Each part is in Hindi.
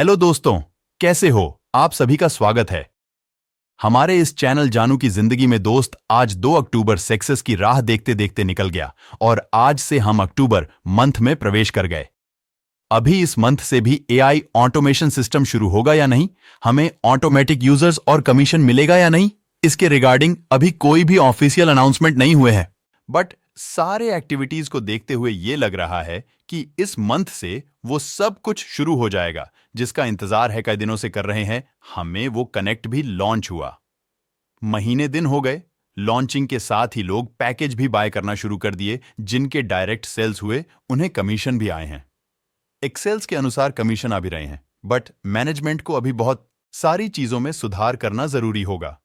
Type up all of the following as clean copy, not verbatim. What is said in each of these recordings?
हेलो दोस्तों, कैसे हो? आप सभी का स्वागत है हमारे इस चैनल जानू की जिंदगी में। दोस्त, आज 2 अक्टूबर सक्सेस की राह देखते देखते निकल गया और आज से हम अक्टूबर मंथ में प्रवेश कर गए। अभी इस मंथ से भी एआई ऑटोमेशन सिस्टम शुरू होगा या नहीं, हमें ऑटोमेटिक यूजर्स और कमीशन मिलेगा या नहीं, इसके रिगार्डिंग अभी कोई भी ऑफिशियल अनाउंसमेंट नहीं हुए हैं। बट सारे एक्टिविटीज को देखते हुए ये लग रहा है कि इस मंथ से वो सब कुछ शुरू हो जाएगा जिसका इंतजार है, कई दिनों से कर रहे हैं। हमें वो कनेक्ट भी लॉन्च हुआ, महीने दिन हो गए। लॉन्चिंग के साथ ही लोग पैकेज भी बाय करना शुरू कर दिए। जिनके डायरेक्ट सेल्स हुए उन्हें कमीशन भी आए हैं। एक्सेल्स के अनुसार कमीशन आ भी रहे हैं, बट मैनेजमेंट को अभी बहुत सारी चीजों में सुधार करना जरूरी होगा।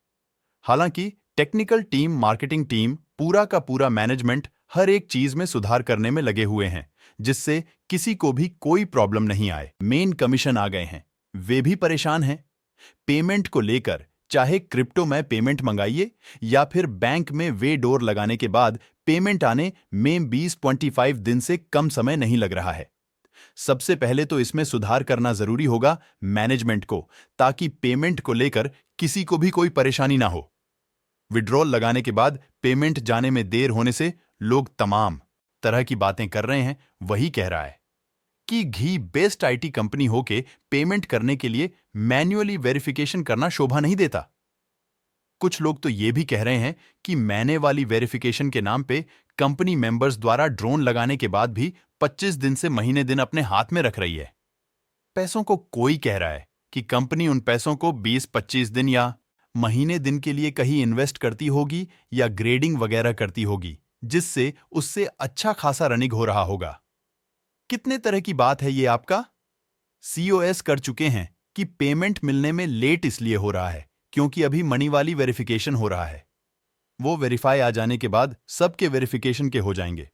हालांकि टेक्निकल टीम, मार्केटिंग टीम, पूरा का पूरा मैनेजमेंट हर एक चीज में सुधार करने में लगे हुए हैं जिससे किसी को भी कोई प्रॉब्लम नहीं आए। मेन कमीशन आ गए हैं, वे भी परेशान हैं पेमेंट को लेकर। चाहे क्रिप्टो में पेमेंट मंगाइए या फिर बैंक में वे डोर लगाने के बाद पेमेंट आने में 20-25 दिन से कम समय नहीं लग रहा है। सबसे पहले तो इसमें सुधार करना जरूरी होगा मैनेजमेंट को, ताकि पेमेंट को लेकर किसी को भी कोई परेशानी ना हो। विड्रॉल लगाने के बाद पेमेंट जाने में देर होने से लोग तमाम तरह की बातें कर रहे हैं। वही कह रहा है कि घी बेस्ट आईटी कंपनी होके पेमेंट करने के लिए मैन्युअली वेरिफिकेशन करना शोभा नहीं देता। कुछ लोग तो ये भी कह रहे हैं कि मैंने वाली वेरिफिकेशन के नाम पे कंपनी मेंबर्स द्वारा ड्रोन लगाने के बाद भी 25 दिन से महीने दिन अपने हाथ में रख रही है पैसों को। कोई कह रहा है कि कंपनी उन पैसों को 20-25 दिन या महीने दिन के लिए कहीं इन्वेस्ट करती होगी या ग्रेडिंग वगैरह करती होगी, जिससे उससे अच्छा खासा रनिंग हो रहा होगा। कितने तरह की बात है ये आपका। सीओएस कर चुके हैं कि पेमेंट मिलने में लेट इसलिए हो रहा है क्योंकि अभी मनी वाली वेरिफिकेशन हो रहा है। वो वेरीफाई आ जाने के बाद सबके वेरिफिकेशन के हो जाएंगे।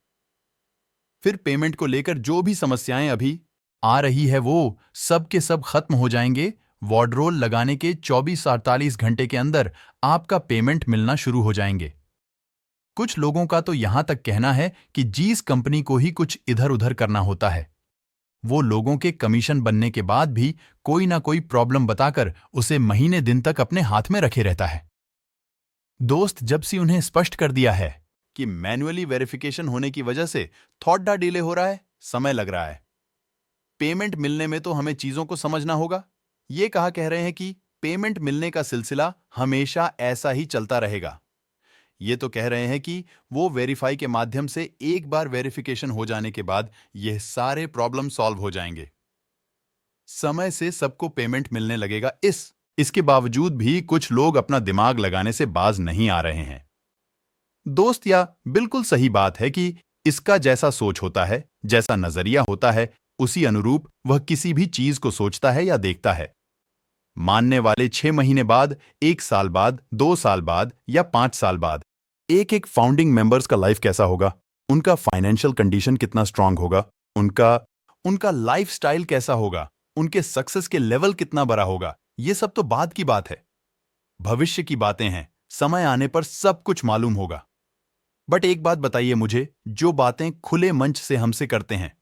फिर पेमेंट को लेकर जो भी समस्याएं अभी आ रही है वो सब के सब खत्म हो जाएंगे। वार्डरोल लगाने के 24-48 घंटे के अंदर आपका पेमेंट मिलना शुरू हो जाएंगे। कुछ लोगों का तो यहां तक कहना है कि जिस कंपनी को ही कुछ इधर उधर करना होता है, वो लोगों के कमीशन बनने के बाद भी कोई ना कोई प्रॉब्लम बताकर उसे महीने दिन तक अपने हाथ में रखे रहता है। दोस्त, जब से उन्हें स्पष्ट कर दिया है कि मैन्युअली वेरिफिकेशन होने की वजह से थोड़ा डिले हो रहा है, समय लग रहा है। पेमेंट मिलने में तो हमें चीजों को समझना होगा। ये कह रहे हैं कि पेमेंट मिलने का सिलसिला हमेशा ऐसा ही चलता रहेगा। ये तो कह रहे हैं कि वो वेरीफाई के माध्यम से एक बार वेरिफिकेशन हो जाने के बाद यह सारे प्रॉब्लम सॉल्व हो जाएंगे, समय से सबको पेमेंट मिलने लगेगा। इसके बावजूद भी कुछ लोग अपना दिमाग लगाने से बाज नहीं आ रहे हैं। दोस्त, या बिल्कुल सही बात है कि इसका जैसा सोच होता है, जैसा नजरिया होता है, उसी अनुरूप वह किसी भी चीज को सोचता है या देखता है। मानने वाले 6 महीने बाद, 1 साल बाद, 2 साल बाद या 5 साल बाद एक एक फाउंडिंग मेंबर्स का लाइफ कैसा होगा, उनका फाइनेंशियल कंडीशन कितना स्ट्रांग होगा, उनका लाइफस्टाइल कैसा होगा, उनके सक्सेस के लेवल कितना बड़ा होगा, ये सब तो बाद की बात है, भविष्य की बातें हैं। समय आने पर सब कुछ मालूम होगा। बट एक बात बताइए मुझे, जो बातें खुले मंच से हमसे करते हैं,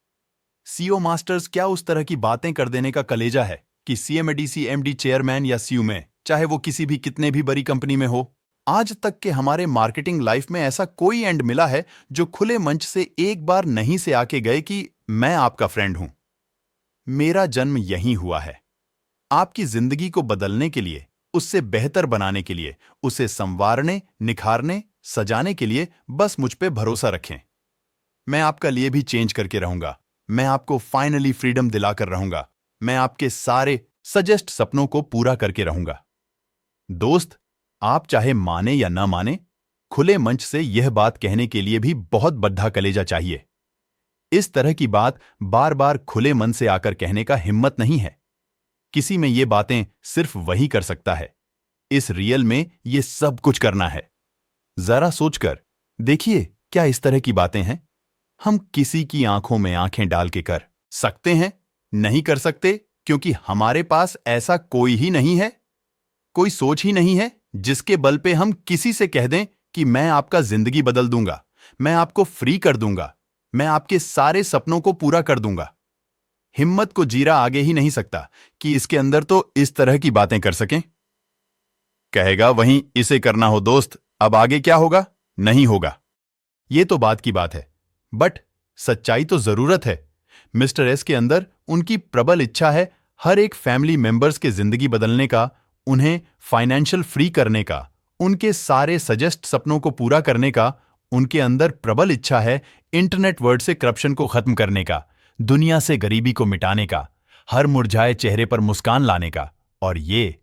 सीईओ मास्टर्स, क्या उस तरह की बातें कर देने का कलेजा है कि सीएमडीसी, एमडी, चेयरमैन या सीयू में, चाहे वो किसी भी कितने भी बड़ी कंपनी में हो, आज तक के हमारे मार्केटिंग लाइफ में ऐसा कोई एंड मिला है जो खुले मंच से एक बार नहीं से आके गए कि मैं आपका फ्रेंड हूं, मेरा जन्म यहीं हुआ है। आपकी जिंदगी को बदलने के लिए, उससे बेहतर बनाने के लिए, उसे संवारने, निखारने, सजाने के लिए बस मुझ पे भरोसा रखें। मैं आपका लिए भी चेंज करके रहूंगा। मैं आपको फाइनली फ्रीडम दिलाकर रहूंगा। मैं आपके सारे सजेस्ट सपनों को पूरा करके रहूंगा। दोस्त, आप चाहे माने या ना माने, खुले मंच से यह बात कहने के लिए भी बहुत बड्ढा कलेजा चाहिए। इस तरह की बात बार बार खुले मन से आकर कहने का हिम्मत नहीं है। किसी में ये बातें सिर्फ वही कर सकता है। इस रियल में ये सब कुछ करना है। जरा सोचकर देखिए, क्या इस तरह की बातें हैं हम किसी की आंखों में आंखें डाल के कर सकते हैं? नहीं कर सकते, क्योंकि हमारे पास ऐसा कोई ही नहीं है, कोई सोच ही नहीं है जिसके बल पे हम किसी से कह दें कि मैं आपका जिंदगी बदल दूंगा, मैं आपको फ्री कर दूंगा, मैं आपके सारे सपनों को पूरा कर दूंगा। हिम्मत को जीरा आगे ही नहीं सकता कि इसके अंदर तो इस तरह की बातें कर सकें। कहेगा वहीं इसे करना हो दोस्त, अब आगे क्या होगा? नहीं होगा। ये तो बात की बात है, बट सच्चाई तो जरूरत है। मिस्टर एस के अंदर उनकी प्रबल इच्छा है हर एक फैमिली मेंबर्स के जिंदगी बदलने का, उन्हें फाइनेंशियल फ्री करने का, उनके सारे सजेस्ट सपनों को पूरा करने का। उनके अंदर प्रबल इच्छा है इंटरनेट वर्ल्ड से करप्शन को खत्म करने का, दुनिया से गरीबी को मिटाने का, हर मुरझाए चेहरे पर मुस्कान लाने का। और ये